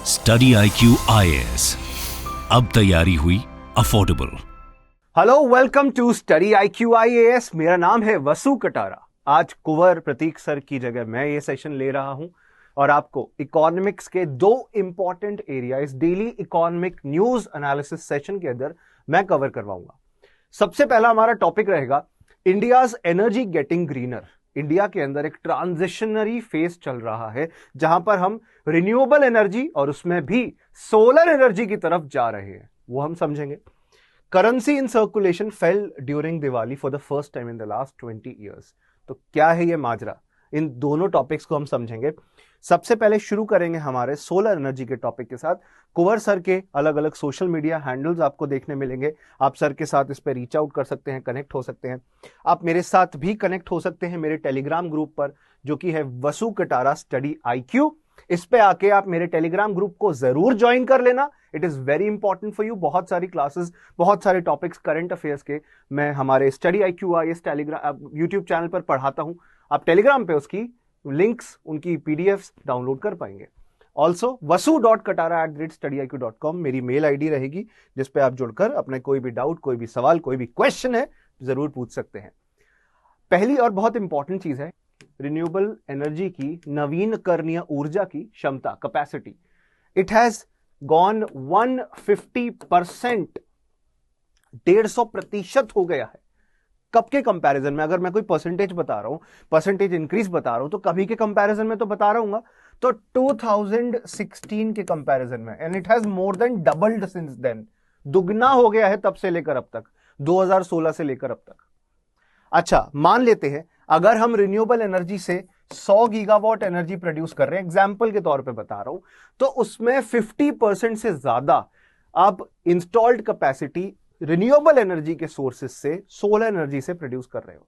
Study IQ IAS, अब तैयारी हुई affordable. Hello, welcome to study IQ IAS। मेरा नाम है वसु कटारा। आज कुंवर प्रतीक सर की जगह मैं ये सेशन ले रहा हूं और आपको इकोनॉमिक्स के दो इंपॉर्टेंट एरिया इस daily economic news analysis session के अंदर मैं कवर करवाऊंगा। सबसे पहला हमारा टॉपिक रहेगा India's energy getting greener. India के अंदर एक ट्रांजिशनरी फेज चल रहा है जहां पर हम रिन्यूएबल एनर्जी और उसमें भी सोलर एनर्जी की तरफ जा रहे हैं, वो हम समझेंगे। Currency in circulation fail during Diwali for the first time in the last 20 years. तो क्या है ये माजरा, इन दोनों टॉपिक्स को हम समझेंगे। सबसे पहले शुरू करेंगे हमारे सोलर एनर्जी के टॉपिक के साथ। कुंवर सर के अलग अलग सोशल मीडिया हैंडल्स आपको देखने मिलेंगे। आप सर के साथ इस पर रीच आउट कर सकते हैं, कनेक्ट हो सकते हैं। आप मेरे साथ भी कनेक्ट हो सकते हैं मेरे टेलीग्राम ग्रुप पर, जो कि है वसु कटारा स्टडी IQ। इस पे आके आप मेरे टेलीग्राम ग्रुप को जरूर ज्वाइन कर लेना। It is very important for you. बहुत सारी क्लासेस, बहुत सारे टॉपिक्स करंट अफेयर्स के मैं हमारे study IQ IAS Telegram YouTube channel पर पढ़ाता हूं। आप टेलीग्राम पे उसकी लिंक्स, उनकी PDFs डाउनलोड कर पाएंगे। ऑल्सो vasu.katara@studiiq.com मेरी मेल ID रहेगी, जिसपे आप जुड़कर अपने कोई भी डाउट, कोई भी सवाल, कोई भी क्वेश्चन है जरूर पूछ सकते हैं। पहली और बहुत इंपॉर्टेंट चीज है रिन्यूएबल एनर्जी की नवीनकरणीय ऊर्जा की क्षमता, कैपेसिटी। इट हैज गॉन 150%, 150% हो गया है। कब के कंपैरिजन में? अगर मैं कोई परसेंटेज बता रहा हूं, परसेंटेज इंक्रीज बता रहा हूं, तो कभी के कंपैरिजन में तो बता रहा हूं, तो 2016 के कंपैरिजन में। And it has more than doubled since then. दुगना हो गया है तब से लेकर अब तक, 2016 से लेकर अब तक। अच्छा, मान लेते हैं अगर हम रिन्यूएबल एनर्जी से 100 गीगावाट एनर्जी प्रोड्यूस कर रहे हैं, एग्जाम्पल के तौर पे बता रहा हूं, तो उसमें 50% से ज्यादा आप इंस्टॉल्ड कैपेसिटी रिन्यूएबल एनर्जी के सोर्सेज से, सोलर एनर्जी से प्रोड्यूस कर रहे हो।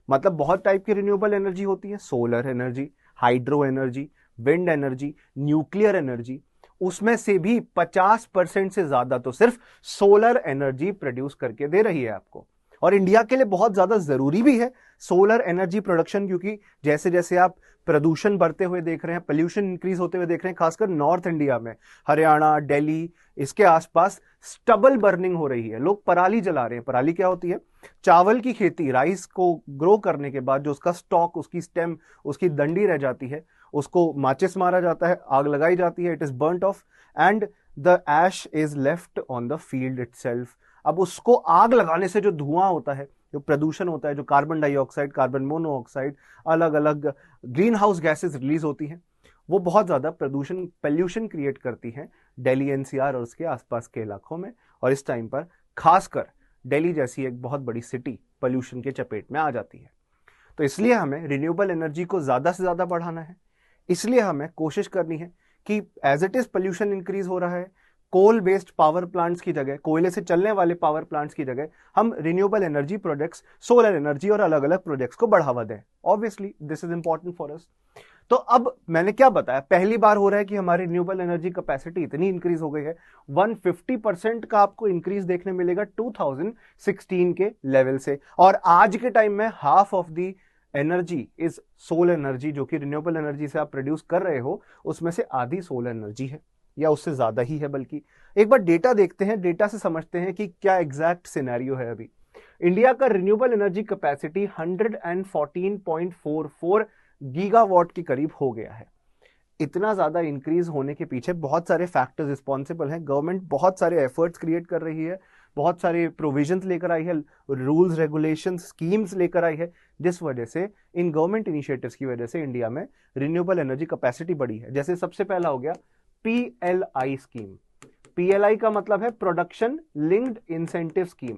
मतलब बहुत टाइप की रिन्यूएबल एनर्जी होती है, solar energy, hydro energy, wind energy, nuclear energy. उसमें से भी 50% से ज्यादा तो सिर्फ सोलर एनर्जी प्रोड्यूस करके दे रही है आपको। और इंडिया के लिए बहुत ज्यादा जरूरी भी है सोलर एनर्जी प्रोडक्शन, क्योंकि जैसे जैसे आप प्रदूषण बढ़ते हुए देख रहे हैं, पोल्यूशन इंक्रीज होते हुए देख रहे हैं, खासकर नॉर्थ इंडिया में, हरियाणा, दिल्ली, इसके आसपास स्टबल बर्निंग हो रही है। लोग पराली जला रहे हैं। पराली क्या होती है? चावल की खेती, राइस को ग्रो करने के बाद जो उसका स्टॉक, उसकी स्टेम, उसकी डंडी रह जाती है, उसको माचिस मारा जाता है, आग लगाई जाती है, it is burnt off and the ash is left on the field itself. अब उसको आग लगाने से जो धुआं होता है, जो प्रदूषण होता है, जो कार्बन डाइऑक्साइड, कार्बन मोनोऑक्साइड, अलग अलग ग्रीन हाउस गैसेस रिलीज होती हैं, वो बहुत ज्यादा प्रदूषण, पोल्यूशन क्रिएट करती हैं दिल्ली NCR और उसके आसपास के इलाकों में। और इस टाइम पर खासकर दिल्ली जैसी एक बहुत बड़ी सिटी पोल्यूशन के चपेट में आ जाती है। तो इसलिए हमें रिन्यूएबल एनर्जी को ज्यादा से ज्यादा बढ़ाना है। इसलिए हमें कोशिश करनी है कि as it is pollution increase हो रहा है, कोल बेस्ड पावर प्लांट्स की जगह, कोयले से चलने वाले पावर प्लांट्स की जगह हम renewable energy projects, solar energy और अलग अलग प्रोजेक्ट्स को बढ़ावा दें। Obviously this is important for us. तो अब मैंने क्या बताया, पहली बार हो रहा है कि हमारी रिन्यूएबल एनर्जी कैपेसिटी इतनी इंक्रीज हो गई है। 150% का आपको इंक्रीज देखने मिलेगा 2016 के लेवल से। और आज के टाइम में half of the energy is solar energy, जो कि रिन्यूएबल एनर्जी से आप प्रोड्यूस कर रहे हो, उसमें से आधी सोलर एनर्जी है या उससे ज्यादा ही है। बल्कि एक बार डेटा देखते हैं, डेटा से समझते हैं कि क्या एग्जैक्ट सिनेरियो है। अभी इंडिया का रिन्यूएबल एनर्जी कैपेसिटी 114.44 गीगावाट के करीब हो गया है। इतना ज्यादा इंक्रीज होने के पीछे बहुत सारे फैक्टर्स रिस्पॉन्सिबल हैं। गवर्नमेंट बहुत सारे एफर्ट्स क्रिएट कर रही है, बहुत सारे प्रोविजंस लेकर आई है, रूल्स, रेगुलेशंस, स्कीम्स लेकर आई है, जिस वजह से, इन गवर्नमेंट इनिशिएटिव्स की वजह से इंडिया में रिन्यूएबल एनर्जी कैपेसिटी बढ़ी है। जैसे सबसे पहला हो गया PLI स्कीम। PLI का मतलब है प्रोडक्शन लिंक्ड इंसेंटिव स्कीम,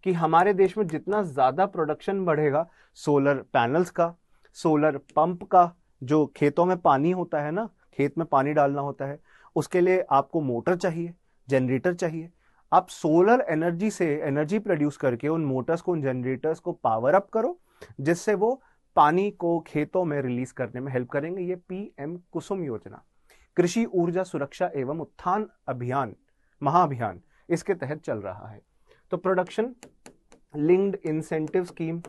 कि हमारे देश में जितना ज्यादा प्रोडक्शन बढ़ेगा, सोलर पैनल्स का, सोलर पंप का, जो खेतों में पानी होता है ना, खेत में पानी डालना होता है, उसके लिए आपको मोटर चाहिए, जनरेटर चाहिए। आप सोलर एनर्जी से एनर्जी प्रोड्यूस करके उन मोटर्स को, उन जनरेटर्स को पावर अप करो, जिससे वो पानी को खेतों में रिलीज करने में हेल्प करेंगे। ये PM कुसुम योजना, कृषि ऊर्जा सुरक्षा एवं उत्थान अभियान, महाअभियान, इसके तहत चल रहा है। तो प्रोडक्शन लिंक्ड इंसेंटिव स्कीम,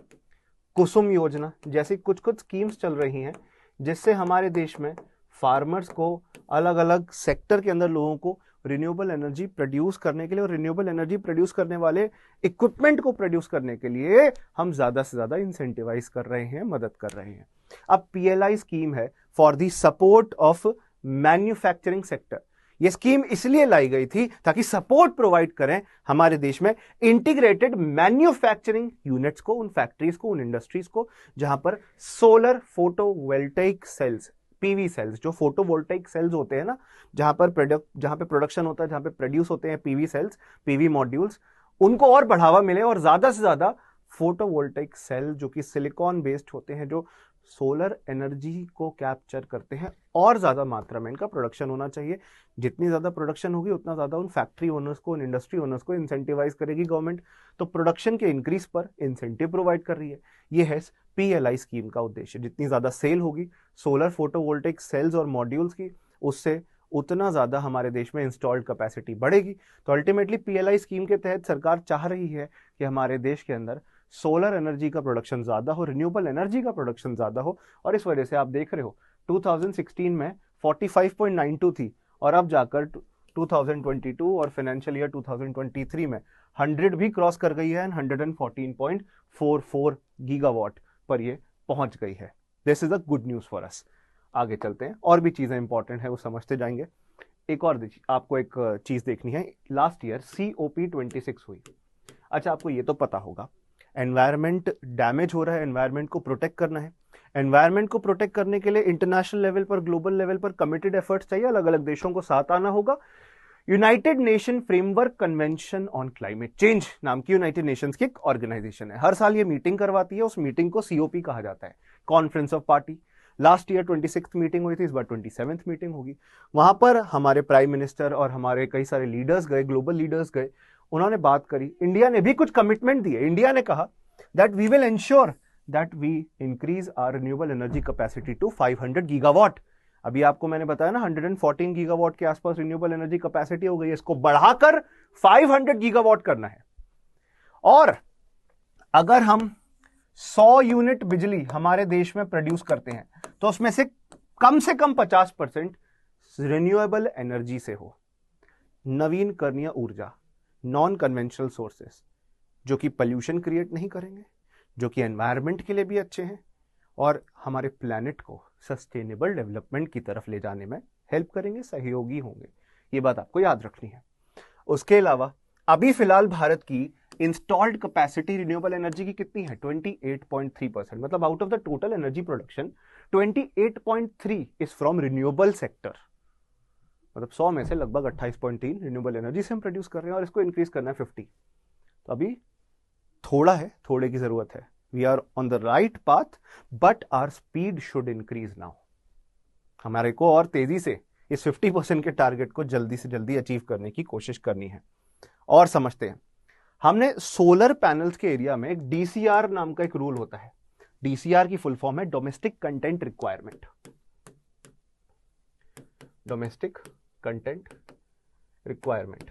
कुसुम योजना जैसी कुछ कुछ स्कीम्स चल रही हैं, जिससे हमारे देश में फार्मर्स को अलग अलग सेक्टर के अंदर लोगों को रिन्यूएबल एनर्जी प्रोड्यूस करने के लिए और रिन्यूएबल एनर्जी प्रोड्यूस करने वाले इक्विपमेंट को प्रोड्यूस करने के लिए हम ज्यादा से ज्यादा इंसेंटिवाइज कर रहे हैं, मदद कर रहे हैं। अब पीएलआई स्कीम है for the support of manufacturing sector. ये स्कीम इसलिए लाई गई थी ताकि सपोर्ट प्रोवाइड करें हमारे देश में इंटीग्रेटेड मैन्युफैक्चरिंग यूनिट्स को, उन फैक्ट्रीज को, उन इंडस्ट्रीज को जहां पर solar photovoltaic cells, PV cells, जो फोटोवोल्टेइक सेल्स होते हैं ना, जहां पे प्रोडक्शन होता है, जहां पे प्रोड्यूस होते हैं पीवी सेल्स, पीवी मॉड्यूल्स, उनको और बढ़ावा मिले और ज्यादा से ज्यादा फोटोवोल्टेइक सेल जो कि सिलिकॉन बेस्ड होते हैं, जो सोलर एनर्जी को कैप्चर करते हैं, और ज्यादा मात्रा में इनका प्रोडक्शन होना चाहिए। जितनी ज्यादा प्रोडक्शन होगी उतना ज्यादा उन फैक्ट्री ओनर्स को, उन इंडस्ट्री ओनर्स को इंसेंटिवाइज करेगी गवर्नमेंट। तो प्रोडक्शन के इंक्रीज पर इंसेंटिव प्रोवाइड कर रही है। ये है पीएलआई स्कीम का उद्देश्य। जितनी ज्यादा सेल होगी सोलर फोटोवोल्टेइक सेल्स और मॉड्यूल्स की, उससे उतना ज्यादा हमारे देश में इंस्टॉल्ड कैपेसिटी बढ़ेगी। तो अल्टीमेटली पीएलआई स्कीम के तहत सरकार चाह रही है कि हमारे देश के अंदर सोलर एनर्जी का प्रोडक्शन ज्यादा हो, रिन्यूएबल एनर्जी का प्रोडक्शन ज्यादा हो। और इस वजह से आप देख रहे हो 2016 में 45.92 थी और अब जाकर 2022 और फाइनेंशियल ईयर 2023 में 100 भी क्रॉस कर गई है, 114.44 गीगावाट पर ये पहुंच गई है। This is a good news for us. आगे चलते हैं, और भी चीजें इंपॉर्टेंट है वो समझते जाएंगे। एक और आपको एक चीज देखनी है, लास्ट ईयर COP26 हुई। अच्छा, आपको ये तो पता होगा एनवायरमेंट डैमेज हो रहा है, एनवायरमेंट को प्रोटेक्ट करना है। एनवायरमेंट को प्रोटेक्ट करने के लिए इंटरनेशनल लेवल पर, ग्लोबल लेवल पर कमिटेड एफर्ट्स चाहिए, अलग अलग देशों को साथ आना होगा। United nation framework convention on climate change नाम की यूनाइटेड नेशंस की एक ऑर्गेनाइजेशन है। हर साल ये मीटिंग करवाती है, उस मीटिंग को COP कहा जाता है, conference of party. Last year 26th meeting हुई थी, इस बार 27th मीटिंग होगी। वहां पर हमारे प्राइम मिनिस्टर और हमारे कई सारे लीडर्स गए, ग्लोबल लीडर्स गए, उन्होंने बात करी। इंडिया ने भी कुछ कमिटमेंट दिए। इंडिया ने कहा that we will ensure that we increase our renewable energy capacity to 500 gigawatt. अभी आपको मैंने बताया ना 114 गीगावाट के आसपास रिन्यूएबल एनर्जी कैपेसिटी हो गई है, इसको बढ़ाकर 500 गीगावाट करना है। और अगर हम 100 यूनिट बिजली हमारे देश में प्रोड्यूस करते हैं तो उसमें से कम 50% रिन्यूएबल एनर्जी से हो, नवीनकरणीय ऊर्जा, नॉन कन्वेंशनल सोर्सेस, जो कि पोल्यूशन क्रिएट नहीं करेंगे, जो कि एनवायरनमेंट के लिए भी अच्छे हैं और हमारे प्लैनेट को सस्टेनेबल डेवलपमेंट की तरफ ले जाने में हेल्प करेंगे, सहयोगी होंगे। ये बात आपको याद रखनी है। उसके अलावा अभी फिलहाल भारत की इंस्टॉल्ड कैपेसिटी रिन्यूएबल एनर्जी की कितनी है? 28.3%। मतलब out of the total energy production 28.3 is from renewable sector. मतलब 100 में से लगभग 28.3 रिन्यूएबल एनर्जी से हम प्रोड्यूस कर रहे हैं और इसको इंक्रीज करना है 50। तो अभी थोड़ा है, थोड़े की जरूरत है। We are on the right path but our speed should increase now. हमारे को और तेजी से इस 50% के टारगेट को जल्दी से जल्दी अचीव करने की कोशिश करनी है। और समझते हैं, हमने सोलर पैनल्स के एरिया में एक DCR नाम का एक रूल होता है। DCR की फुल फॉर्म है domestic content requirement. Domestic content requirement.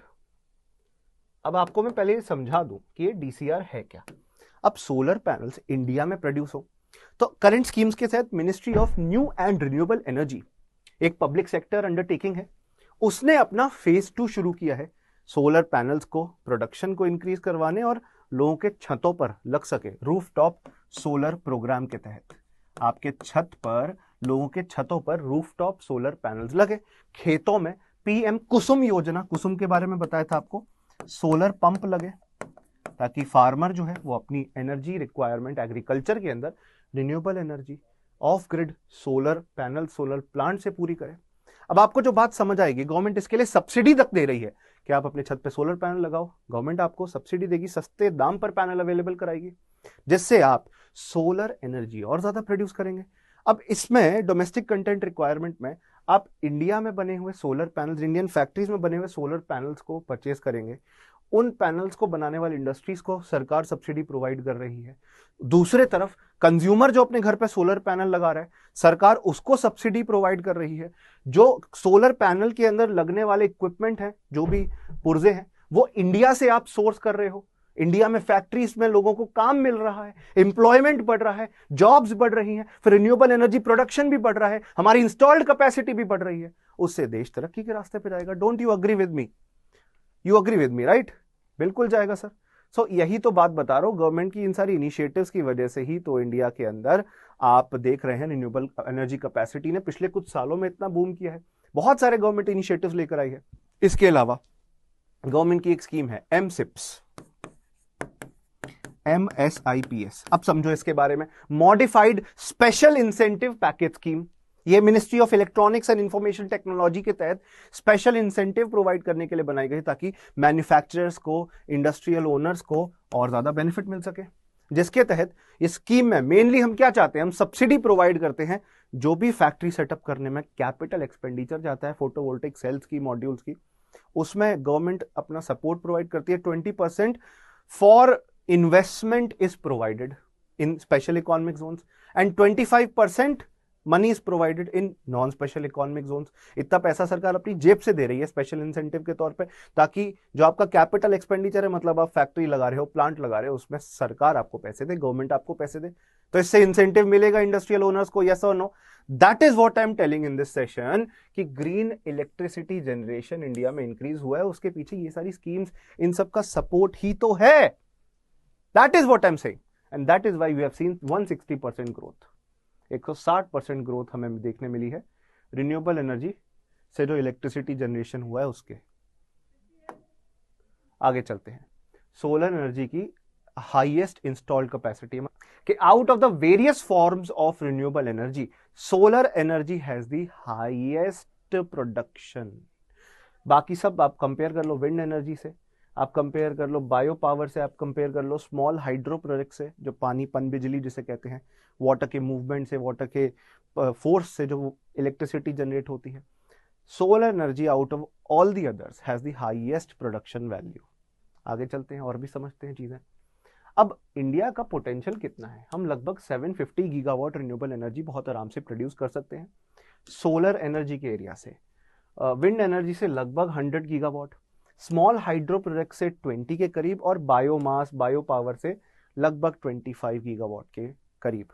अब आपको मैं पहले समझा दूं कि ये DCR है क्या। अब सोलर पैनल्स इंडिया में प्रोड्यूस हो तो करंट स्कीम्स के तहत ministry of new and renewable energy, एक पब्लिक सेक्टर अंडरटेकिंग है, उसने अपना फेज 2 शुरू किया है सोलर पैनल्स को प्रोडक्शन को इंक्रीज करवाने और लोगों के छतों पर लग सके। रूफटॉप सोलर प्रोग्राम के तहत आपके छत पर, लोगों के छतों पर रूफटॉप सोलर पैनल्स लगे। खेतों में PM कुसुम योजना, कुसुम के बारे में बताया था आपको, सोलर पंप लगे ताकि फार्मर जो है वो अपनी एनर्जी रिक्वायरमेंट एग्रीकल्चर के अंदर renewable energy of grid solar panel, solar plant से पूरी करे। अब आपको जो बात समझ आएगी, गवर्नमेंट इसके लिए सब्सिडी तक दे रही है कि आप अपने छत पे सोलर पैनल लगाओ। गवर्नमेंट आपको सब्सिडी देगी, सस्ते दाम पर पैनल अवेलेबल कराएगी, जिससे आप सोलर एनर्जी और ज्यादा प्रोड्यूस करेंगे। अब इसमें डोमेस्टिक कंटेंट रिक्वायरमेंट में आप इंडिया में बने हुए सोलर पैनल्स, इंडियन फैक्ट्रीज में बने हुए सोलर पैनल्स को परचेज करेंगे। उन पैनल्स को बनाने वाली इंडस्ट्रीज को सरकार सब्सिडी प्रोवाइड कर रही है। दूसरे तरफ कंज्यूमर जो अपने घर पे सोलर पैनल लगा रहा है, सरकार उसको सब्सिडी प्रोवाइड कर रही है। जो सोलर पैनल के अंदर लगने वाले इक्विपमेंट हैं, जो भी पुर्जे हैं, वो इंडिया से आप सोर्स कर रहे हो, इंडिया में फैक्ट्रीज में लोगों को काम मिल रहा है, एम्प्लॉयमेंट बढ़ रहा है, जॉब्स बढ़ रही हैं, फिर रिन्यूएबल एनर्जी प्रोडक्शन भी बढ़ रहा है, हमारी इंस्टॉल्ड कैपेसिटी भी बढ़ रही है, उससे देश तरक्की के रास्ते पर जाएगा। Don't you agree with me? You agree with me, right? बिल्कुल जाएगा सर। सो यही तो बात बता रहा हूं, गवर्नमेंट की इन सारी इनिशिएटिव्स की वजह से ही तो इंडिया के अंदर आप देख रहे हैं रिन्यूएबल एनर्जी कैपेसिटी ने पिछले कुछ सालों में इतना बूम किया है। बहुत सारे गवर्नमेंट इनिशिएटिव्स लेकर आई है। इसके अलावा गवर्नमेंट की एक स्कीम है MSIPS, MSIPS। अब समझो इसके बारे में, modified special incentive package scheme. ये ministry of electronics and information technology के तहत स्पेशल इंसेंटिव प्रोवाइड करने के लिए बनाई गई, ताकि मैन्युफैक्चरर्स को, इंडस्ट्रियल ओनर्स को और ज्यादा बेनिफिट मिल सके। जिसके तहत इस स्कीम में मेनली हम क्या चाहते हैं, हम सब्सिडी प्रोवाइड करते हैं। जो भी फैक्ट्री सेटअप करने में कैपिटल एक्सपेंडिचर जाता है फोटोवोल्टिक सेल्स की, मॉड्यूल्स की, उसमें गवर्नमेंट अपना सपोर्ट प्रोवाइड करती है। 20% for investment is provided in special economic zones and 25% money is provided in non special economic zones. इतना पैसा सरकार अपनी जेब से दे रही है स्पेशल इंसेंटिव के तौर पे, ताकि जो आपका कैपिटल एक्सपेंडिचर है, मतलब आप फैक्ट्री लगा रहे हो, प्लांट लगा रहे हो, उसमें सरकार आपको पैसे दे, गवर्नमेंट आपको पैसे दे, तो इससे इंसेंटिव मिलेगा इंडस्ट्रियल ओनर्स को। यस और no? That is what I am telling in this session कि ग्रीन इलेक्ट्रिसिटी जनरेशन इंडिया में इंक्रीज हुआ है, उसके पीछे ये सारी स्कीम्स, इन सब का सपोर्ट ही तो है। That is what I am saying and that is why we have seen 160% growth, 160% growth हमें देखने मिली है रिन्यूएबल एनर्जी से जो इलेक्ट्रिसिटी जनरेशन हुआ है उसके। आगे चलते हैं, सोलर एनर्जी की हाईएस्ट इंस्टॉल्ड कैपेसिटी कि out of the various forms of renewable energy, solar energy has the highest production. बाकी सब आप कंपेयर कर लो विंड एनर्जी से, आप कंपेयर कर लो बायो पावर से, आप कंपेयर कर लो स्मॉल हाइड्रो प्रोजेक्ट से, जो पानी पन बिजली जिसे कहते हैं, वाटर के मूवमेंट से, वाटर के फोर्स से जो इलेक्ट्रिसिटी जनरेट होती है। Solar energy out of all the others has the highest production value. आगे चलते हैं और भी समझते हैं चीजें। अब इंडिया का पोटेंशियल कितना है? हम लगभग 750 गीगावाट रिन्यूएबल एनर्जी बहुत आराम से प्रोड्यूस कर सकते हैं सोलर एनर्जी के एरिया से। विंड एनर्जी से लगभग 100 गीगावाट, स्मॉल हाइड्रो प्रोजेक्ट से 20 के करीब, और बायोमास, बायो पावर से लगभग 25 गीगावाट के करीब।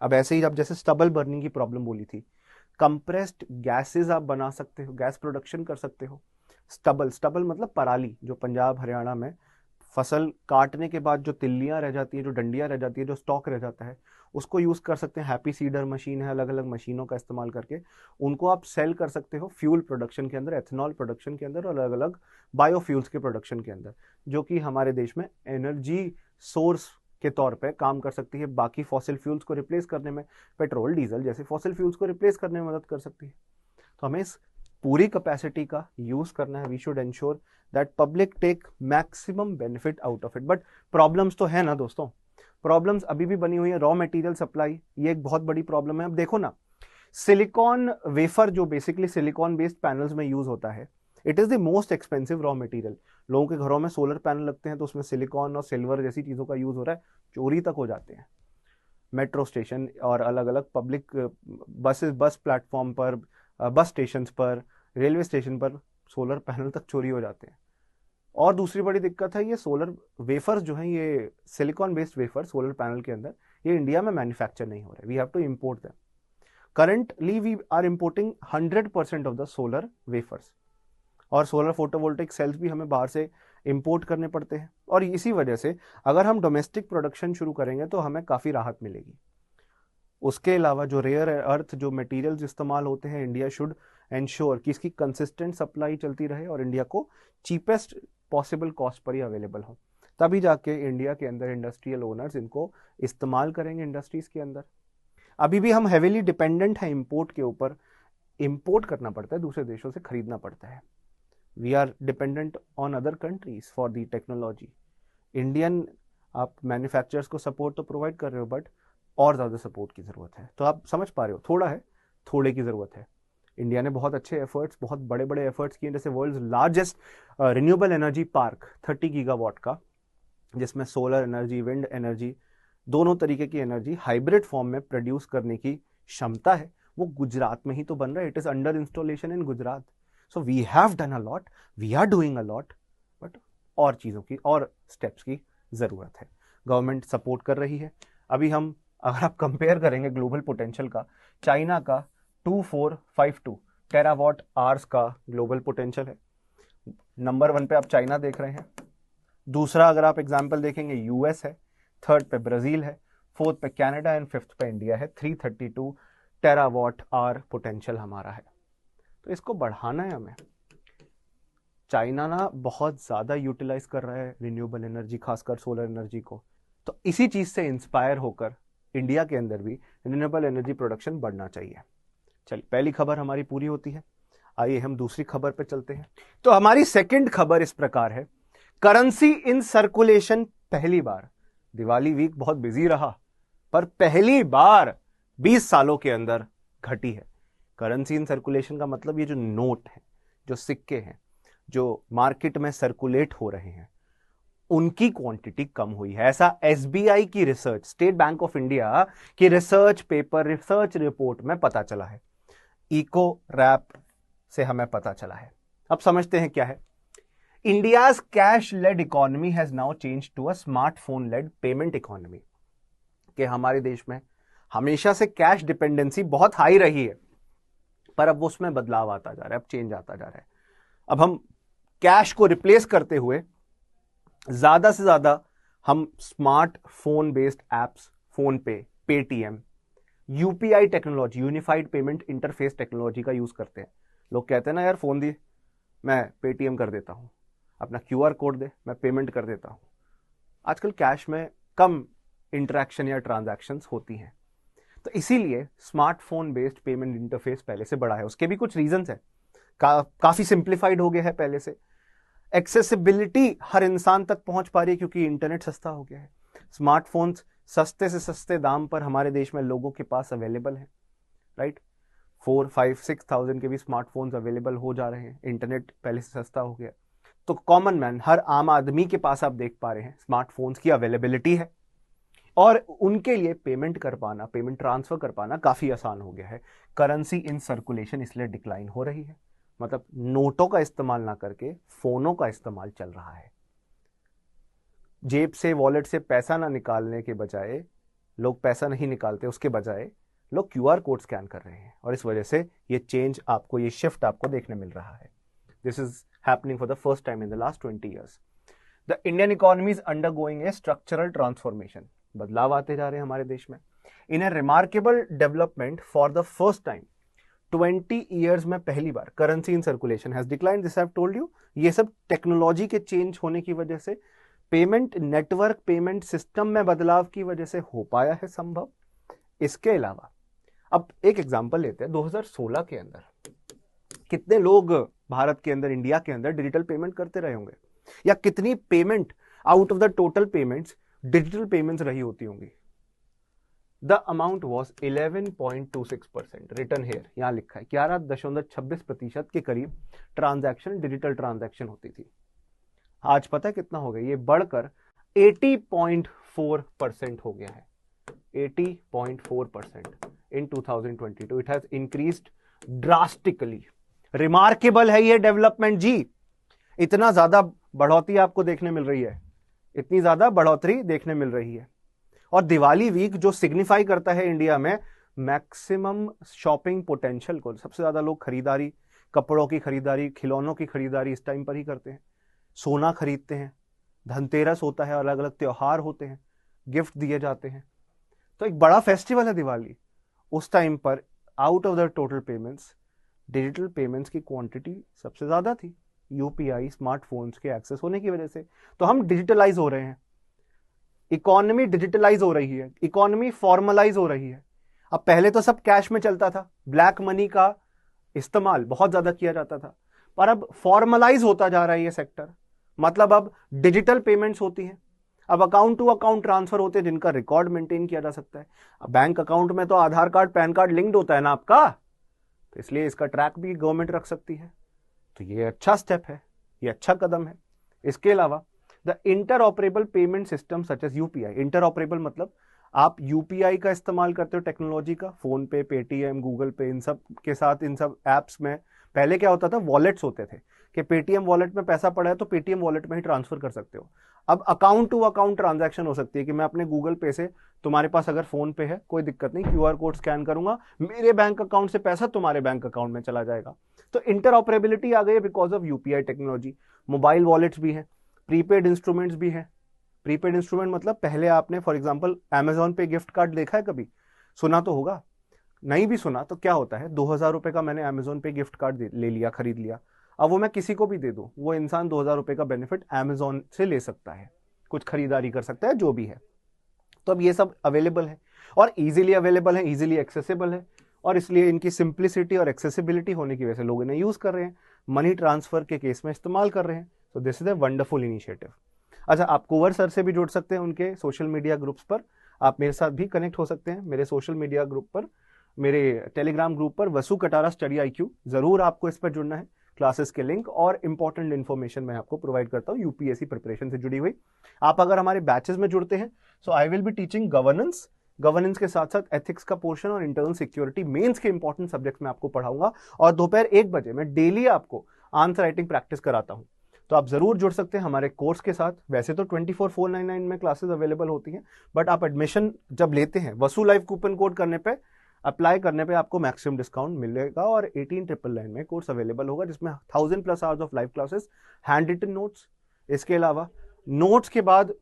अब ऐसे ही, अब जैसे स्टबल बर्निंग की प्रॉब्लम बोली थी, कंप्रेस्ड गैसेस आप बना सकते हो, गैस प्रोडक्शन कर सकते हो। स्टबल मतलब पराली, जो पंजाब हरियाणा में फसल काटने के बाद जो तिल्लियां रह जाती है, जो डंडियां रह जाती है, जो स्टॉक रह जाता है, उसको यूज कर सकते हैं। हैप्पी सीडर मशीन है, अलग अलग मशीनों का इस्तेमाल करके उनको आप सेल कर सकते हो फ्यूल प्रोडक्शन के अंदर, एथेनॉल प्रोडक्शन के अंदर, और अलग अलग बायोफ्यूल्स के प्रोडक्शन के अंदर, जो कि हमारे देश में एनर्जी सोर्स के तौर पे काम कर सकती है। बाकी फॉसिल फ्यूल्स को रिप्लेस करने में, पेट्रोल डीजल जैसे फॉसिल फ्यूल्स को रिप्लेस करने में मदद कर सकती है। तो हमें इस पूरी कैपेसिटी का यूज करना है। We should ensure that public take maximum benefit out of it. But problems तो है ना दोस्तों, प्रॉब्लम्स अभी भी बनी हुई है। रॉ मटेरियल सप्लाई, ये एक बहुत बड़ी प्रॉब्लम है। अब देखो ना, सिलिकॉन वेफर जो बेसिकली सिलिकॉन बेस्ड पैनल्स में यूज होता है, it is the most expensive raw material. लोगों के घरों में सोलर पैनल लगते हैं तो उसमें सिलिकॉन और सिल्वर जैसी चीजों का यूज हो रहा है, चोरी तक हो जाते हैं। मेट्रो स्टेशन और अलग अलग पब्लिक बस प्लेटफॉर्म पर, बस स्टेशन पर, रेलवे स्टेशन पर सोलर पैनल तक चोरी हो जाते हैं। और दूसरी बड़ी दिक्कत है, ये सोलर वेफर्स जो हैं, ये silicon based wafer solar panel के अंदर, ये इंडिया में मैन्युफैक्चर नहीं हो रहे। We have to import them. Currently we are importing 100% of the solar wafers, और सोलर फोटोवोल्टिक सेल्स भी हमें बाहर से इंपोर्ट करने पड़ते हैं। और इसी वजह से अगर हम डोमेस्टिक प्रोडक्शन शुरू करेंगे तो हमें काफ़ी राहत मिलेगी। उसके अलावा जो रेयर अर्थ जो मटेरियल्स इस्तेमाल होते हैं, इंडिया शुड एंश्योर कि इसकी कंसिस्टेंट सप्लाई चलती रहे और इंडिया को चीपेस्ट पॉसिबल कॉस्ट पर ही अवेलेबल हो। तभी जाके इंडिया के अंदर इंडस्ट्रियल ओनर्स इनको इस्तेमाल करेंगे इंडस्ट्रीज के अंदर। अभी भी हम हेविली डिपेंडेंट हैं इंपोर्ट के ऊपर, इंपोर्ट करना पड़ता है, दूसरे देशों से खरीदना पड़ता है। We are dependent on other countries for the technology. Indian आप मैन्युफैक्चरर्स को सपोर्ट तो प्रोवाइड कर रहे हो, बट और ज़्यादा सपोर्ट की ज़रूरत है। तो आप समझ पा रहे हो, थोड़ा है, थोड़े की ज़रूरत है। इंडिया ने बहुत अच्छे एफर्ट्स, बहुत बड़े बड़े एफर्ट्स किए, जैसे world's largest renewable energy park 30 gigawatt का, जिसमें सोलर एनर्जी, विंड एनर्जी, दोनों तरीके की एनर्जी हाइब्रिड फॉर्म में प्रोड्यूस करने की क्षमता है, वो गुजरात में ही तो बन रहा है। It is under installation in Gujarat. So we have done a lot, we are doing a lot, but और चीज़ों की और स्टेप्स की ज़रूरत है। गवर्नमेंट सपोर्ट कर रही है। अभी हम अगर आप कंपेयर करेंगे ग्लोबल पोटेंशियल का, चाइना का 2452 टेरावाट आवर्स का ग्लोबल पोटेंशियल है। नंबर 1 पे आप चाइना देख रहे हैं। दूसरा अगर आप एग्जाम्पल देखेंगे यूएस है, थर्ड पे ब्राजील है, फोर्थ पे कनाडा एंड फिफ्थ पे इंडिया है। 332 टेरावाट आवर पोटेंशियल हमारा है। तो इसको बढ़ाना है हमें। चाइना ना बहुत ज़्यादा यूटिलाइज कर रहा है रिन्यूएबल एनर्जी, खासकर सोलर एनर्जी को। तो इसी चीज़ से इंस्पायर होकर इंडिया के अंदर भी रिन्यूएबल एनर्जी प्रोडक्शन बढ़ना चाहिए। चलिए, पहली खबर हमारी पूरी होती है। आइए हम दूसरी खबर पे चलते हैं। तो हमारी सेकंड खबर इस प्रकार है, करेंसी इन सर्कुलेशन पहली बार। दिवाली वीक बहुत बिजी रहा, पर पहली बार 20 सालों के अंदर घटी है। करेंसी इन सर्कुलेशन का मतलब ये जो नोट है, जो सिक्के हैं, जो मार्केट में सर्कुलेट हो रहे हैं, उनकी क्वांटिटी कम हुई है। ऐसा एसबीआई की research, state bank of India की रिसर्च पेपर, रिसर्च रिपोर्ट में पता चला है। इको रैप से हमें पता चला है। अब समझते हैं क्या है। India's cash led economy has now change to a smartphone led payment economy. कि हमारे देश में हमेशा से कैश डिपेंडेंसी बहुत हाई रही है, पर अब उसमें बदलाव आता जा रहा है, अब चेंज आता जा रहा है। अब हम कैश को रिप्लेस करते हुए ज्यादा से ज्यादा हम स्मार्टफोन बेस्ड एप्स, फोन पे, Paytm, UPI technology, unified payment interface technology का यूज करते हैं। लोग कहते हैं ना यार, फोन दी मैं पेटीएम कर देता हूं, अपना क्यूआर कोड दे मैं पेमेंट कर देता हूं। आजकल कैश में कम इंटरेक्शन या ट्रांजैक्शंस होती हैं, तो इसीलिए स्मार्टफोन बेस्ड पेमेंट इंटरफेस पहले से बड़ा है। उसके भी कुछ रीजंस है। काफी सिंप्लीफाइड हो गया है पहले से। एक्सेसिबिलिटी हर इंसान तक पहुंच पा रही है क्योंकि इंटरनेट सस्ता हो गया है। स्मार्टफोन्स सस्ते से सस्ते दाम पर हमारे देश में लोगों के पास अवेलेबल है, राइट। 4, 5, 6,000 के भी स्मार्टफोन्स अवेलेबल हो जा रहे हैं। इंटरनेट पहले से सस्ता हो गया, तो कॉमन मैन, हर आम आदमी के पास आप देख पा रहे हैं स्मार्टफोन्स की अवेलेबिलिटी है, और उनके लिए पेमेंट कर पाना, पेमेंट ट्रांसफर कर पाना काफी आसान हो गया है। करेंसी इन सर्कुलेशन इसलिए डिक्लाइन हो रही है, मतलब नोटों का इस्तेमाल ना करके फोनों का इस्तेमाल चल रहा है। जेब से, वॉलेट से पैसा ना निकालने के बजाय लोग पैसा नहीं निकालते, उसके बजाय लोग क्यूआर कोड स्कैन कर रहे हैं, और इस वजह से ये चेंज आपको, ये शिफ्ट आपको देखने मिल रहा है। This is happening for the first time in the last 20 years। The Indian economy is undergoing a structural transformation. बदलाव आते जा रहे हैं हमारे देश में। In a remarkable development, for the first time 20 years में पहली बार currency in circulation has declined. This I have told you. ये सब टेक्नोलॉजी के चेंज होने की वजह से, पेमेंट नेटवर्क, पेमेंट सिस्टम में बदलाव की वजह से हो पाया है संभव। इसके अलावा अब एक एग्जांपल लेते हैं। 2016 के अंदर कितने लोग भारत के अंदर, इंडिया के अंदर डिजिटल पेमेंट करते रहे होंगे, या कितनी payment out of the total payments digital payments रही होती होंगी। The amount was 11.26%। Return here यहां लिखा है 11.26% के करीब ट्रांजैक्शन डिजिटल ट्रांजैक्शन होती थी। आज पता है कितना हो गया? ये बढ़कर 80.4% हो गया है। 80.4% इन 2022। It has increased drastically. Remarkable है ये डेवलपमेंट जी। इतना ज्यादा बढ़ोतरी आपको देखने मिल रही है, इतनी ज्यादा बढ़ोतरी देखने मिल रही है। और दिवाली वीक जो सिग्निफाई करता है इंडिया में मैक्सिमम शॉपिंग पोटेंशियल को, सबसे ज्यादा लोग खरीदारी, कपड़ों की खरीदारी, खिलौनों की खरीदारी इस टाइम पर ही करते हैं। सोना खरीदते हैं, धनतेरस होता है, अलग अलग त्योहार होते हैं, गिफ्ट दिए जाते हैं। तो एक बड़ा फेस्टिवल है दिवाली। उस टाइम पर out of the total payments, digital payments की क्वांटिटी सबसे ज्यादा थी, यूपीआई, स्मार्टफोन्स के एक्सेस होने की वजह से। तो हम डिजिटलाइज हो रहे हैं, इकोनॉमी डिजिटलाइज हो रही है, इकोनॉमी फॉर्मलाइज हो रही है। अब पहले तो सब कैश में चलता था, ब्लैक मनी का इस्तेमाल बहुत ज्यादा किया जाता था, पर अब फॉर्मलाइज होता जा रहा है ये सेक्टर। मतलब अब डिजिटल पेमेंट्स होती हैं, अब अकाउंट टू अकाउंट ट्रांसफर होते हैं जिनका रिकॉर्ड मेंटेन किया जा सकता है। अब बैंक अकाउंट में तो आधार कार्ड, पैन कार्ड लिंक्ड होता है ना आपका, तो इसलिए इसका ट्रैक भी गवर्नमेंट रख सकती है। तो ये अच्छा स्टेप है, ये अच्छा कदम है। इसके अलावा the interoperable payment system such as UPI. Interoperable मतलब आप यूपीआई का इस्तेमाल करते हो टेक्नोलॉजी का, फोन पे, पेटीएम, गूगल पे, इन सब के साथ, इन सब एप्स में पहले क्या होता था, वॉलेट्स होते थे कि पेटीएम वॉलेट में पैसा पड़ा है तो पेटीएम वॉलेट में ही ट्रांसफर कर सकते हो। अब अकाउंट टू अकाउंट ट्रांजैक्शन हो सकती है कि मैं अपने गूगल पे से, तुम्हारे पास अगर फोन पे है कोई दिक्कत नहीं, क्यूआर कोड स्कैन करूंगा, मेरे बैंक अकाउंट से पैसा तुम्हारे बैंक अकाउंट में चला जाएगा। तो इंटरऑपरेबिलिटी आ गई है because of UPI technology. Mobile wallets भी है, प्रीपेड इंस्ट्रूमेंट्स भी है। प्रीपेड इंस्ट्रूमेंट मतलब पहले आपने फॉर एग्जांपल अमेजॉन पे गिफ्ट कार्ड देखा है कभी, सुना तो होगा, नहीं भी सुना तो क्या होता है, 2000 रुपए का मैंने अमेजॉन पे गिफ्ट कार्ड ले लिया, खरीद लिया, अब वो मैं किसी को भी दे दूं, वो इंसान 2000 रुपए का बेनिफिट अमेजॉन से ले सकता है, कुछ खरीदारी कर सकता है, जो भी है। तो अब ये सब अवेलेबल है और इजीली अवेलेबल है, इजीली एक्सेसिबल है, और इसलिए इनकी सिंप्लिसिटी और एक्सेसिबिलिटी होने की वजह से लोग इन्हें यूज कर रहे हैं, मनी ट्रांसफर के केस में इस्तेमाल कर रहे हैं। So this is a wonderful initiative. अच्छा, आप कुंवर सर से भी जुड़ सकते हैं उनके सोशल मीडिया ग्रुप्स पर, आप मेरे साथ भी कनेक्ट हो सकते हैं मेरे सोशल मीडिया ग्रुप पर, मेरे टेलीग्राम ग्रुप पर वसु कटारा स्टडी IQ। जरूर आपको इस पर जुड़ना है, क्लासेस के लिंक और इंपॉर्टेंट इन्फॉर्मेशन मैं आपको प्रोवाइड करता हूँ यूपीएससी प्रिपरेशन से जुड़ी हुई। आप अगर हमारे बैचेस में जुड़ते हैं, so I will be teaching governance के साथ साथ एथिक्स का पोर्शन और इंटरनल सिक्योरिटी मेंस के इंपॉर्टेंट सब्जेक्ट में आपको पढ़ाऊंगा, और दोपहर 1 बजे मैं डेली आपको आंसर राइटिंग प्रैक्टिस कराता हूं। तो आप जरूर जुड़ सकते हैं हमारे कोर्स के साथ। वैसे तो 24,499 में क्लासेस अवेलेबल होती हैं, बट आप एडमिशन जब लेते हैं वसु लाइव कूपन कोड करने पे, अप्लाई करने पे आपको मैक्सिमम डिस्काउंट मिलेगा, और 18,999 में कोर्स अवेलेबल होगा जिसमें 1000+ hours of live classes, hand written notes, इसके अलावा नोट्स के बाद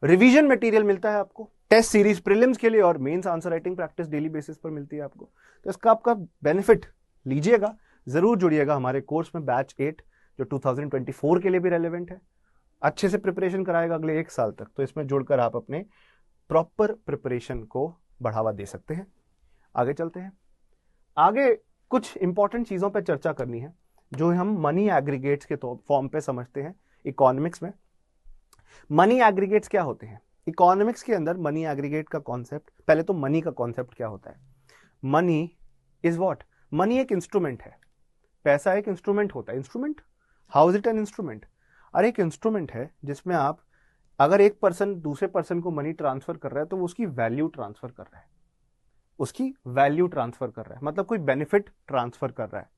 रिवीजन मटेरियल मिलता है आपको, टेस्ट सीरीज प्रीलिम्स के लिए और mains answer writing practice daily basis पर मिलती है आपको। तो इसका आपका बेनिफिट लीजिएगा, जरूर जुड़िएगा हमारे कोर्स में। बैच 8 जो 2024 के लिए भी रेलेवेंट है, अच्छे से प्रिपरेशन कराएगा अगले 1 साल तक। तो इसमें जुड़कर आप अपने प्रॉपर प्रिपरेशन को बढ़ावा दे सकते हैं। आगे चलते हैं, आगे कुछ इंपॉर्टेंट चीजों पर चर्चा करनी है जो हम मनी एग्रीगेट्स के फॉर्म पे समझते हैं इकोनॉमिक्स में। मनी एग्रीगेट्स क्या होते हैं इकोनॉमिक्स के अंदर? मनी एग्रीगेट का कॉन्सेप्ट, पहले तो मनी का कॉन्सेप्ट क्या होता है। Money is what? मनी एक इंस्ट्रूमेंट है, पैसा एक इंस्ट्रूमेंट होता है। Instrument, how is it an instrument? अरे एक इंस्ट्रूमेंट है जिसमें आप, अगर एक पर्सन दूसरे पर्सन को मनी ट्रांसफर कर रहा है तो वो उसकी वैल्यू ट्रांसफर कर रहा है, उसकी वैल्यू ट्रांसफर कर रहा है, मतलब कोई बेनिफिट ट्रांसफर कर रहा है।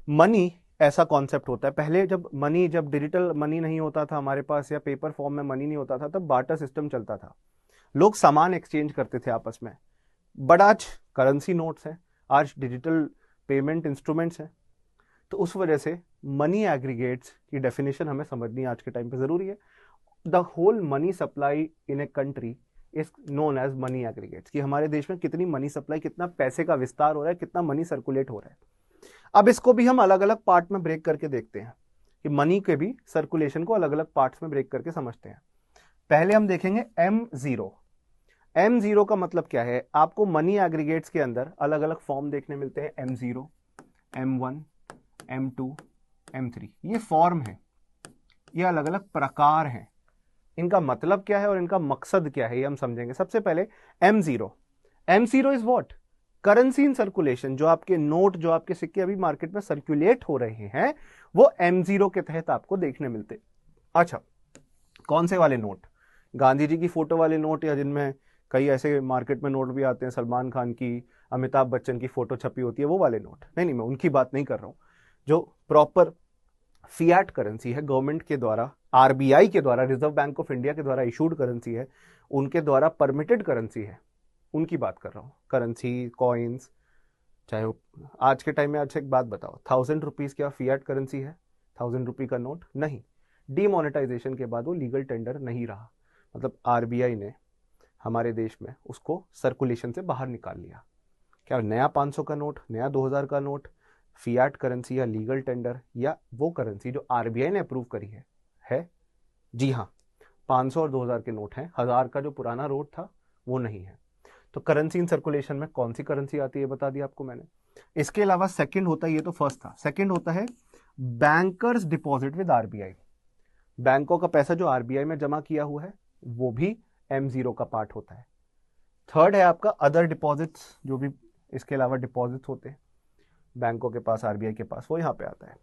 मनी ऐसा कॉन्सेप्ट होता है। पहले जब डिजिटल मनी नहीं होता था हमारे पास, या पेपर फॉर्म में मनी नहीं होता था, तब बार्टर सिस्टम चलता था, लोग सामान एक्सचेंज करते थे आपस में। बट आज करेंसी नोट्स है, आज डिजिटल पेमेंट इंस्ट्रूमेंट्स हैं, तो उस वजह से मनी एग्रीगेट्स की डेफिनेशन हमें समझनी आज के टाइम पे जरूरी है। The whole money supply in a country is known as money aggregates, कि हमारे देश में कितनी मनी सप्लाई, कितना पैसे का विस्तार हो रहा है, कितना मनी सर्कुलेट हो रहा है। अब इसको भी हम अलग अलग पार्ट में ब्रेक करके देखते हैं कि मनी के भी सर्कुलेशन को अलग अलग पार्ट्स में ब्रेक करके समझते हैं। पहले हम देखेंगे M0। M0 का मतलब क्या है? आपको मनी एग्रीगेट्स के अंदर अलग अलग फॉर्म देखने मिलते हैं, M0, M1, M2, M3। ये फॉर्म है, ये अलग अलग प्रकार हैं। इनका मतलब क्या है और इनका मकसद क्या है ये हम समझेंगे। सबसे पहले M0। M0 is what? Currency in circulation. जो आपके नोट, जो आपके सिक्के अभी मार्केट में सर्कुलेट हो रहे हैं, वो M0 के तहत आपको देखने मिलते। अच्छा, कौन से वाले नोट? गांधी जी की फोटो वाले नोट, या जिनमें कई ऐसे मार्केट में नोट भी आते हैं, सलमान खान की, अमिताभ बच्चन की फोटो छपी होती है, वो वाले नोट? नहीं, मैं उनकी बात नहीं कर रहा हूं। जो प्रॉपर फिएट करेंसी है, गवर्नमेंट के द्वारा, आरबीआई के द्वारा, रिजर्व बैंक ऑफ इंडिया के द्वारा इशूड करेंसी है, उनके द्वारा परमिटेड करेंसी है, उनकी बात कर रहा हूं। करेंसी, कॉइन्स, चाहे आज के टाइम में, अच्छा एक बात बताओ, 1000 रुपीज क्या फिएट करेंसी है? 1000 रुपये का नोट नहीं। डीमोनेटाइजेशन के बाद वो लीगल टेंडर नहीं रहा, मतलब आरबीआई ने हमारे देश में उसको सर्कुलेशन से बाहर निकाल लिया। क्या नया 500 का नोट, नया 2000 का नोट फिएट करेंसी या लीगल टेंडर, या वो करेंसी जो आरबीआई ने अप्रूव करी है? जी हाँ, 500 और 2000 के नोट हैं, 1000 का जो पुराना नोट था वो नहीं है। तो करेंसी इन सर्कुलेशन में कौन सी करेंसी आती है बता दिया आपको मैंने। इसके अलावा सेकंड होता है, ये तो फर्स्ट था, सेकंड होता है बैंकर्स डिपॉजिट विद आरबीआई। बैंकों का पैसा जो आरबीआई में जमा किया हुआ है वो भी M0 का पार्ट होता है। थर्ड है आपका अदर डिपॉजिट्स, जो भी इसके अलावा डिपॉजिट्स होते हैं बैंकों के पास, आरबीआई के पास, वो यहां पे आता है।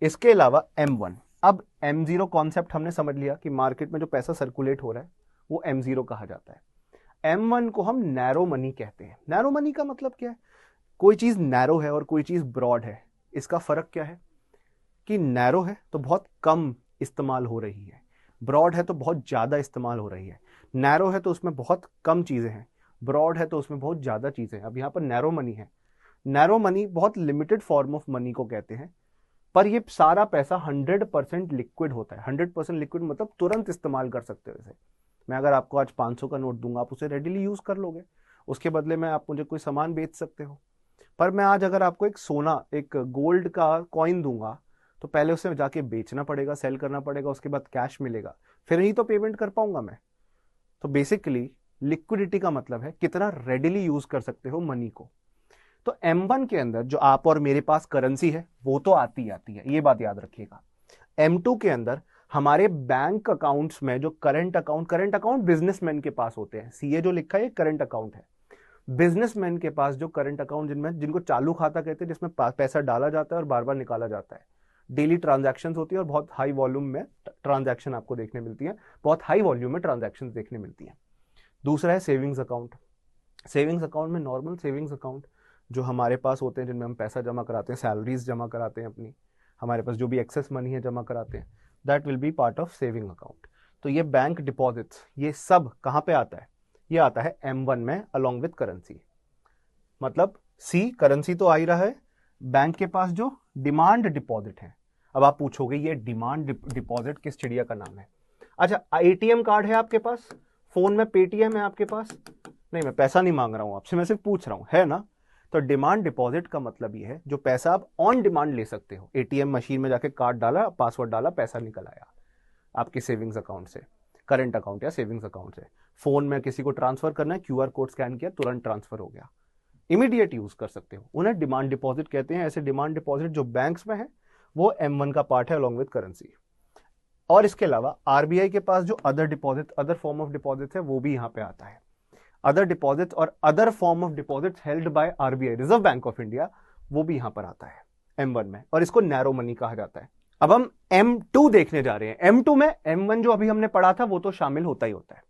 इसके अलावा M1। अब M0 कॉन्सेप्ट हमने समझ लिया कि मार्केट में जो पैसा सर्कुलेट हो रहा है वो M0 कहा जाता है। M1 को हम नैरो मनी कहते हैं। नैरो मनी का मतलब क्या है? कोई चीज नैरो है और कोई चीज ब्रॉड है। इसका फर्क क्या है कि नैरो है तो बहुत कम इस्तेमाल हो रही है, ब्रॉड है तो बहुत ज्यादा इस्तेमाल हो रही है। नैरो है तो उसमें बहुत कम चीजें हैं, ब्रॉड है तो उसमें बहुत ज्यादा चीजें हैं। अब यहां पर नैरो मनी है, नैरो मनी बहुत लिमिटेड फॉर्म ऑफ मनी को कहते हैं, पर ये सारा पैसा 100% लिक्विड होता है। 100% लिक्विड मतलब तुरंत इस्तेमाल कर सकते हो इसे। मैं अगर आपको आज 500 का नोट दूंगा, आप उसे रेडिली यूज कर लोगे, उसके बदले में आप मुझे कोई सामान बेच सकते हो। पर मैं आज अगर आपको एक सोना, एक गोल्ड का कॉइन दूंगा, तो पहले उसे जाके बेचना पड़ेगा, सेल करना पड़ेगा, उसके बाद कैश मिलेगा, फिर ही तो पेमेंट कर पाऊंगा मैं। तो बेसिकली लिक्विडिटी का मतलब है कितना रेडिली यूज कर सकते हो मनी को। तो M1 के अंदर जो आप और मेरे पास करेंसी है वो तो आती है, ये बात याद रखिएगा। M2 के अंदर हमारे बैंक अकाउंट्स में जो करंट अकाउंट बिजनेसमैन के पास होते हैं, सीए जो लिखा है करंट अकाउंट है। बिजनेसमैन के पास जो करंट अकाउंट जिनको चालू खाता कहते हैं, जिसमें पैसा डाला जाता है और बार बार निकाला जाता है, डेली ट्रांजैक्शंस होती है और बहुत हाई वॉल्यूम में ट्रांजैक्शन आपको देखने मिलती है, बहुत हाई वॉल्यूम में ट्रांजैक्शन देखने मिलती है। दूसरा है सेविंग्स अकाउंट। सेविंग्स अकाउंट में नॉर्मल सेविंग्स अकाउंट जो हमारे पास होते हैं, जिनमें हम पैसा जमा कराते हैं, सैलरीज जमा कराते हैं अपनी, हमारे पास जो भी एक्सेस मनी है जमा कराते हैं, that will be part of saving account. तो ये बैंक डिपॉजिट्स, ये सब कहां पे आता है? ये आता है M1 में अलॉन्ग विद करेंसी। मतलब सी करेंसी तो आ ही रहा है, बैंक के पास जो डिमांड डिपॉजिट है। अब आप पूछोगे ये डिमांड डिपॉजिट किस चिड़िया का नाम है? अच्छा, ATM कार्ड है आपके पास, फोन में पेटीएम है आपके पास? नहीं, मैं पैसा नहीं मांग रहा हूं आपसे, मैं सिर्फ पूछ रहा हूं, है ना? तो डिमांड डिपॉजिट का मतलब ये है जो पैसा आप ऑन डिमांड ले सकते हो। ATM मशीन में जाके कार्ड डाला, पासवर्ड डाला, पैसा निकल आया आपके सेविंग्स अकाउंट से, करंट अकाउंट या सेविंग्स अकाउंट से। फोन में किसी को ट्रांसफर करना है, QR कोड स्कैन किया, तुरंत ट्रांसफर हो गया, इमीडिएट यूज कर सकते हो। उन्हें डिमांड डिपॉजिट कहते हैं। ऐसे डिमांड डिपॉजिट जो बैंक्स में है वो M1 का पार्ट है अलॉन्ग विद करेंसी। और इसके अलावा RBI के पास जो other deposit, other form of deposit है, वो भी यहां पे आता है। अदर डिपॉजिट और other form of deposit held by RBI, reserve bank of India, वो भी यहां पर आता है M1 में, और इसको नैरो मनी कहा जाता है। अब हम M2 देखने जा रहे हैं। M2 में M1 जो अभी हमने पढ़ा था वो तो शामिल होता ही होता है।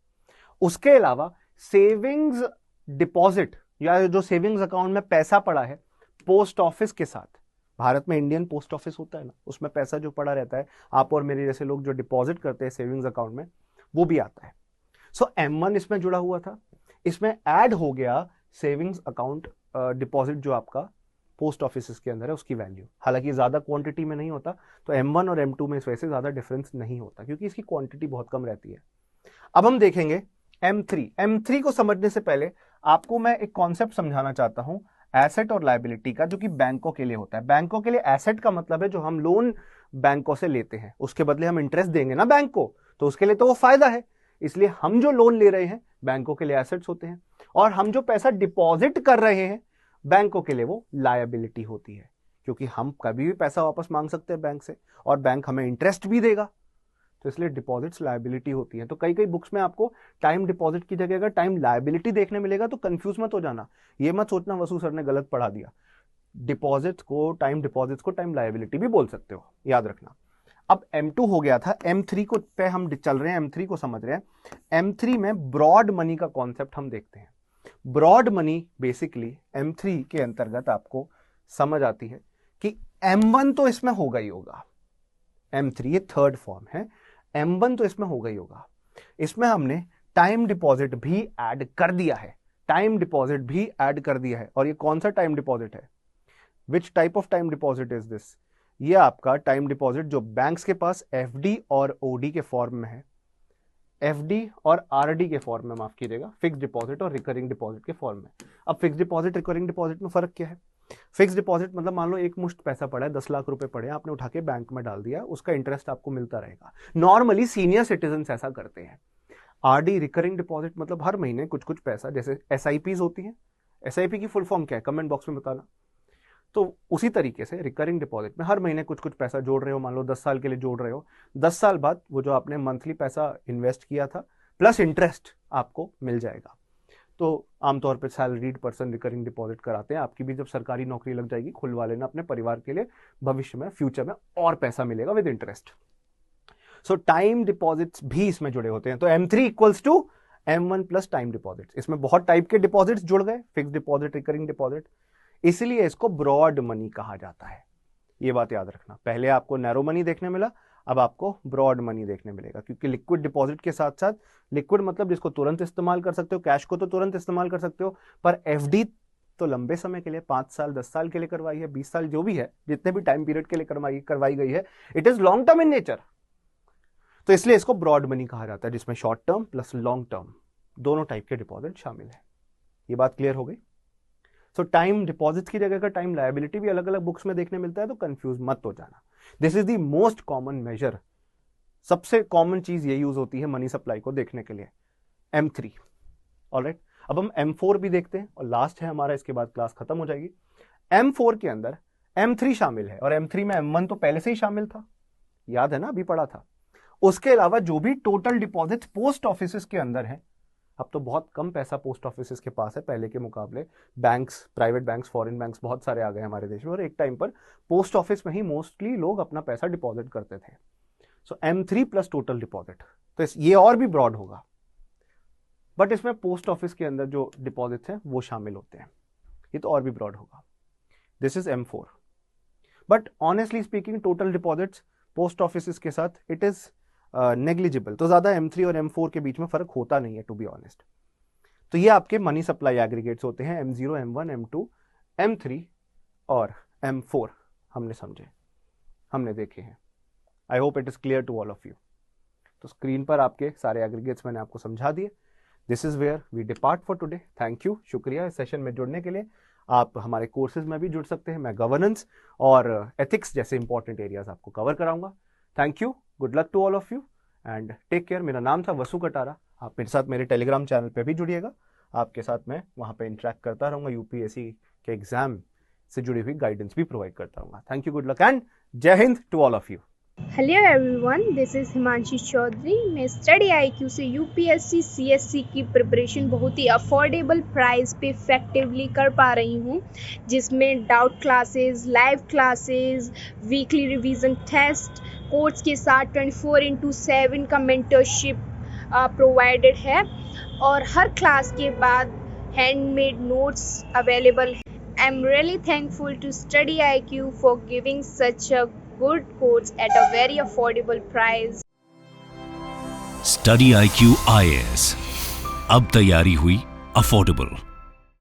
उसके अलावा सेविंग्स डिपॉजिट या जो सेविंग्स अकाउंट में पैसा पड़ा है पोस्ट ऑफिस के साथ, भारत में इंडियन पोस्ट ऑफिस होता है ना, उसमें पैसा जो पड़ा रहता है, आप और मेरे जैसे लोग जो डिपॉजिट करते हैं सेविंग्स अकाउंट में, वो भी आता है। सो M1 इसमें जुड़ा हुआ था, इसमें ऐड हो गया सेविंग्स अकाउंट डिपॉजिट जो आपका पोस्ट ऑफिस के अंदर है, उसकी वैल्यू। हालांकि ज्यादा क्वांटिटी में नहीं होता, तो M1 और M2 में इस वजह से ज्यादा डिफरेंस नहीं होता, क्योंकि इसकी क्वांटिटी बहुत कम रहती है। अब हम देखेंगे M3। M3 को समझने से पहले आपको मैं एक कॉन्सेप्ट समझाना चाहता हूं एसेट और लायबिलिटी का, जो कि बैंकों के लिए होता है। बैंकों के लिए एसेट का मतलब है जो हम लोन बैंकों से लेते हैं, उसके बदले हम इंटरेस्ट देंगे ना बैंक को, तो उसके लिए तो वो फायदा है। इसलिए हम जो लोन ले रहे हैं बैंकों के लिए एसेट्स होते हैं, और हम जो पैसा डिपॉजिट कर रहे हैं बैंकों के लिए वो लायबिलिटी होती है, क्योंकि हम कभी भी पैसा वापस मांग सकते हैं बैंक से, और बैंक हमें इंटरेस्ट भी देगा। तो इसलिए डिपॉजिट्स लायबिलिटी होती है। तो कई कई बुक्स में आपको टाइम डिपॉजिट की जगह अगर टाइम लायबिलिटी देखने मिलेगा तो कंफ्यूज मत हो जाना, ये मत सोचना वसु सर ने गलत पढ़ा दिया। डिपॉजिट्स को टाइम लायबिलिटी भी बोल सकते हो, याद रखना। अब M2 हो गया था, M3 को पे हम चल रहे हैं, M3 को समझ रहे हैं। M3 में ब्रॉड मनी का कॉन्सेप्ट हम देखते हैं। ब्रॉड मनी बेसिकली M3 के अंतर्गत आपको समझ आती है कि M1 तो इसमें होगा ही होगा, M3 ये थर्ड फॉर्म है, M1 तो इसमें होगा ही होगा। इसमें हमने टाइम डिपॉजिट भी ऐड कर दिया है, और ये कौन सा टाइम डिपॉजिट है? Which type of time deposit is this? ये आपका टाइम डिपॉजिट जो बैंक्स के पास FD और OD के फॉर्म में है, FD और RD के फॉर्म में, माफ कीजिएगा, फिक्स डिपॉजिट और रिकरिंग डिपॉजिट के फॉर्म में। अब फिक्स डिपॉजिट रिकरिंग डिपॉजिट में फर्क क्या है? फिक्स डिपॉजिट मतलब मान लो एक मुश्त पैसा पड़ा है, 10 लाख रुपए पड़े, आपने उठा के बैंक में डाल दिया, उसका इंटरेस्ट आपको मिलता रहेगा। नॉर्मली सीनियर सिटीजन ऐसा करते हैं। RD रिकरिंग डिपॉजिट मतलब हर महीने कुछ कुछ पैसा, जैसे SIPs होती है, SIP की फुल फॉर्म क्या है कमेंट बॉक्स में बताना। तो उसी तरीके से रिकरिंग डिपॉजिट में हर महीने कुछ कुछ पैसा जोड़ रहे हो, मान लो 10 साल के लिए जोड़ रहे हो, 10 साल बाद वो जो आपने मंथली पैसा इन्वेस्ट किया था प्लस इंटरेस्ट आपको मिल जाएगा। तो आमतौर पर सैलरीड पर्सन रिकरिंग डिपॉजिट कराते हैं। आपकी भी जब सरकारी नौकरी लग जाएगी, खुलवा लेना अपने परिवार के लिए, भविष्य में फ्यूचर में और पैसा मिलेगा with interest. So time deposits भी इसमें जुड़े होते हैं। तो M3 equals to M1 plus time deposits. इसमें बहुत टाइप के डिपॉजिट्स जुड़ गए, फिक्स डिपॉजिट, रिकरिंग डिपॉजिट, इसलिए इसको ब्रॉड मनी कहा जाता है। ये बात याद रखना। पहले आपको नैरो मनी देखने मिला, अब आपको ब्रॉड मनी देखने मिलेगा, क्योंकि लिक्विड डिपॉजिट के साथ साथ, लिक्विड मतलब जिसको तुरंत इस्तेमाल कर सकते हो, कैश को तो तुरंत इस्तेमाल कर सकते हो, पर एफडी तो लंबे समय के लिए, 5 साल 10 साल के लिए करवाई है, 20 साल, जो भी है, जितने भी टाइम पीरियड के लिए करवाई गई है, it is long term in nature. तो इसलिए इसको ब्रॉड मनी कहा जाता है, जिसमें short term plus long term दोनों टाइप के डिपॉजिट शामिल है। ये बात क्लियर हो गई। सो टाइम डिपॉजिट की जगह का टाइम लायबिलिटी भी अलग अलग बुक्स में देखने मिलता है, तो कंफ्यूज मत हो जाना। This is the most common major, सबसे कॉमन चीज ये यूज होती है मनी सप्लाई को देखने के लिए, M3। ऑलराइट, अब हम M4 भी देखते हैं और लास्ट है हमारा, इसके बाद क्लास खत्म हो जाएगी। M4 के अंदर M3 शामिल है, और M3 में M1 तो पहले से ही शामिल था, याद है ना, अभी पढ़ा था। उसके अलावा जो भी टोटल डिपॉजिट पोस्ट ऑफिस के अंदर है, अब तो बहुत कम पैसा पोस्ट ऑफिस के पास है पहले के मुकाबले, banks, private banks, foreign banks बहुत सारे आ गए हमारे देश में, और एक टाइम पर पोस्ट ऑफिस में ही मोस्टली लोग अपना पैसा डिपॉजिट करते थे। सो M3 प्लस टोटल डिपॉजिट, तो ये और भी ब्रॉड होगा, बट इसमें पोस्ट ऑफिस के अंदर जो डिपॉजिट्स हैं वो शामिल होते हैं, ये तो और भी ब्रॉड होगा। This is M4, but honestly speaking total deposits post office के साथ इट इज नेग्लिजिबल, तो ज्यादा M3 और M4 के बीच में फर्क होता नहीं है, टू बी ऑनेस्ट। तो ये आपके मनी सप्लाई एग्रीगेट्स होते हैं, M0, M1, M2, M3 और M4 हमने समझे, हमने देखे हैं। I hope it is clear to all of you. तो स्क्रीन पर आपके सारे एग्रीगेट्स मैंने आपको समझा दिए। This is where we depart for today. Thank you, शुक्रिया इस सेशन में जुड़ने के लिए। आप हमारे कोर्सेज में भी जुड़ सकते हैं, मैं गवर्नेंस और एथिक्स जैसे इंपॉर्टेंट एरियाज आपको कवर कराऊंगा। Thank you, good luck to all of you and take care. मेरा नाम था वसु कटारा। आप मेरे साथ मेरे टेलीग्राम चैनल पे भी जुड़िएगा, आपके साथ मैं वहाँ पे इंटरेक्ट करता रहूँगा, यूपीएससी के एग्जाम से जुड़ी हुई गाइडेंस भी प्रोवाइड करता रहूँगा। Thank you, good luck and Jai Hind to all of you. Hello everyone, this is Himanshi Chaudhary. मैं स्टडी IQ से यूपीएससी CSC की प्रिपरेशन बहुत ही अफोर्डेबल प्राइस पे इफेक्टिवली कर पा रही हूँ, जिसमें doubt classes, live classes, weekly revision test, course के साथ 24/7 का मेंटरशिप प्रोवाइडेड है, और हर क्लास के बाद हैंडमेड नोट्स अवेलेबल है। I am really thankful to study IQ for giving such a good course at a very affordable price. Study IQ IAS, अब तैयारी हुई अफोर्डेबल।